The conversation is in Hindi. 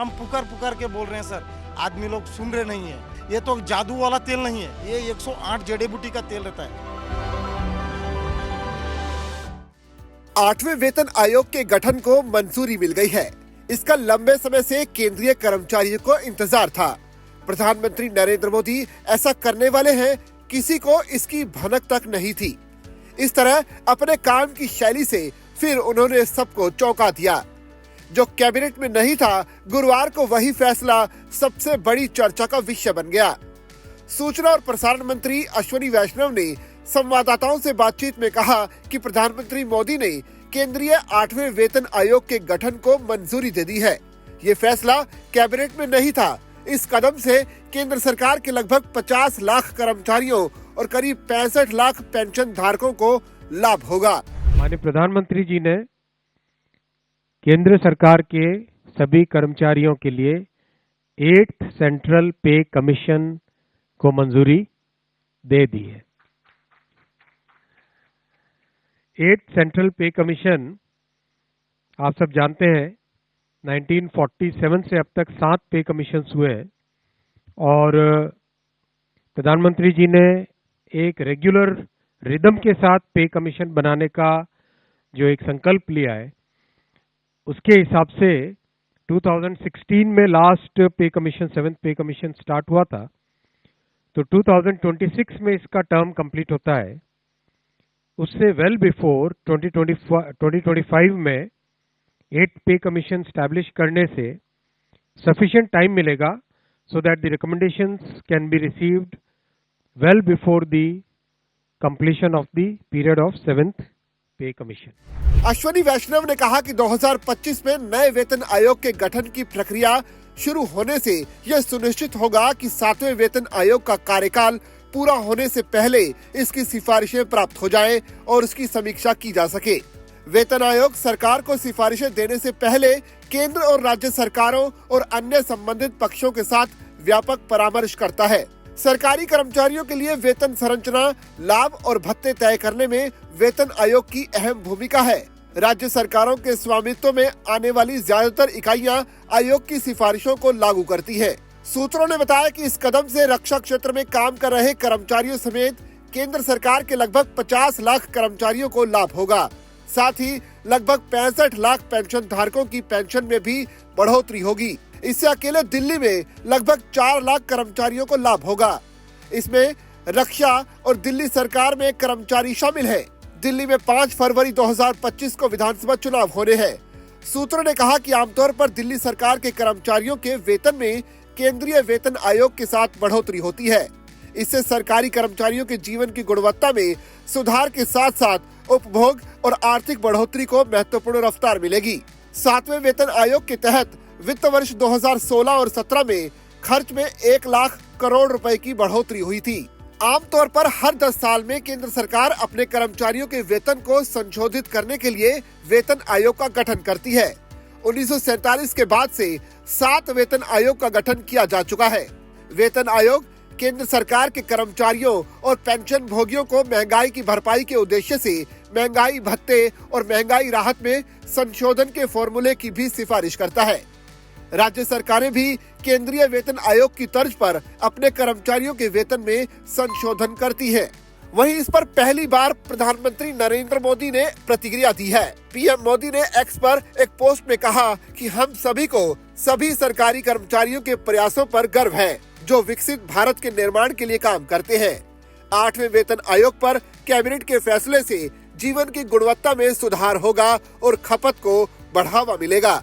हम पुकार पुकार के बोल रहे हैं सर, आदमी लोग सुन रहे नहीं है। ये तो जादू वाला तेल नहीं है, ये 108 जड़ी बूटी का तेल रहता है। 8वें वेतन आयोग के गठन को मंजूरी मिल गई है। इसका लंबे समय से केंद्रीय कर्मचारियों को इंतजार था। प्रधानमंत्री नरेंद्र मोदी ऐसा करने वाले हैं, किसी को इसकी भनक तक नहीं थी। इस तरह अपने काम की शैली से फिर उन्होंने सबको चौंका दिया। जो कैबिनेट में नहीं था, गुरुवार को वही फैसला सबसे बड़ी चर्चा का विषय बन गया। सूचना और प्रसारण मंत्री अश्विनी वैष्णव ने संवाददाताओं से बातचीत में कहा कि प्रधानमंत्री मोदी ने केंद्रीय 8वें वेतन आयोग के गठन को मंजूरी दे दी है। ये फैसला कैबिनेट में नहीं था। इस कदम से केंद्र सरकार के लगभग 50 लाख कर्मचारियों और करीब 65 लाख पेंशन धारकों को लाभ होगा। माननीय प्रधानमंत्री जी ने केंद्र सरकार के सभी कर्मचारियों के लिए 8th सेंट्रल पे कमीशन को मंजूरी दे दी है। 8th सेंट्रल पे कमीशन आप सब जानते हैं 1947 से अब तक 7 पे कमीशन हुए हैं और प्रधानमंत्री जी ने एक रेगुलर रिदम के साथ पे कमीशन बनाने का जो एक संकल्प लिया है, उसके हिसाब से 2016 में लास्ट पे कमीशन 7th पे कमीशन स्टार्ट हुआ था, तो 2026 में इसका टर्म कंप्लीट होता है। उससे वेल बिफोर 2025 में 8th पे कमीशन स्टैब्लिश करने से सफिशिएंट टाइम मिलेगा so that the recommendations can be received well before the completion of the period of 7th पे कमीशन। अश्विनी वैष्णव ने कहा कि 2025 में नए वेतन आयोग के गठन की प्रक्रिया शुरू होने से यह सुनिश्चित होगा कि 7वें वेतन आयोग का कार्यकाल पूरा होने से पहले इसकी सिफारिशें प्राप्त हो जाएं और उसकी समीक्षा की जा सके। वेतन आयोग सरकार को सिफारिशें देने से पहले केंद्र और राज्य सरकारों और अन्य संबंधित पक्षों के साथ व्यापक परामर्श करता है। सरकारी कर्मचारियों के लिए वेतन संरचना, लाभ और भत्ते तय करने में वेतन आयोग की अहम भूमिका है। राज्य सरकारों के स्वामित्व में आने वाली ज्यादातर इकाइयां आयोग की सिफारिशों को लागू करती हैं। सूत्रों ने बताया कि इस कदम से रक्षा क्षेत्र में काम कर रहे कर्मचारियों समेत केंद्र सरकार के लगभग 50 लाख कर्मचारियों को लाभ होगा। साथ ही लगभग 65 लाख पेंशन धारकों की पेंशन में भी बढ़ोतरी होगी। इससे अकेले दिल्ली में लगभग 4 लाख कर्मचारियों को लाभ होगा। इसमें रक्षा और दिल्ली सरकार में कर्मचारी शामिल हैं। दिल्ली में 5 फरवरी 2025 को विधानसभा चुनाव होने हैं। सूत्रों ने कहा कि आमतौर पर दिल्ली सरकार के कर्मचारियों के वेतन में केंद्रीय वेतन आयोग के साथ बढ़ोतरी होती है। इससे सरकारी कर्मचारियों के जीवन की गुणवत्ता में सुधार के साथ साथ उपभोग और आर्थिक बढ़ोतरी को महत्वपूर्ण रफ्तार मिलेगी। 7वें वेतन आयोग के तहत वित्त वर्ष 2016 और 17 में खर्च में 1 लाख करोड़ रुपए की बढ़ोतरी हुई थी। आमतौर पर हर 10 साल में केंद्र सरकार अपने कर्मचारियों के वेतन को संशोधित करने के लिए वेतन आयोग का गठन करती है। 1947 के बाद से 7 वेतन आयोग का गठन किया जा चुका है। वेतन आयोग केंद्र सरकार के कर्मचारियों और पेंशन भोगियों को महंगाई की भरपाई के उद्देश्य से महंगाई भत्ते और महंगाई राहत में संशोधन के फॉर्मूले की भी सिफारिश करता है। राज्य सरकारें भी केंद्रीय वेतन आयोग की तर्ज पर अपने कर्मचारियों के वेतन में संशोधन करती हैं। वहीं इस पर पहली बार प्रधानमंत्री नरेंद्र मोदी ने प्रतिक्रिया दी है। पीएम मोदी ने एक्स पर एक पोस्ट में कहा कि हम सभी को सभी सरकारी कर्मचारियों के प्रयासों पर गर्व है, जो विकसित भारत के निर्माण के लिए काम करते हैं। 8वें वेतन आयोग पर कैबिनेट के फैसले से जीवन की गुणवत्ता में सुधार होगा और खपत को बढ़ावा मिलेगा।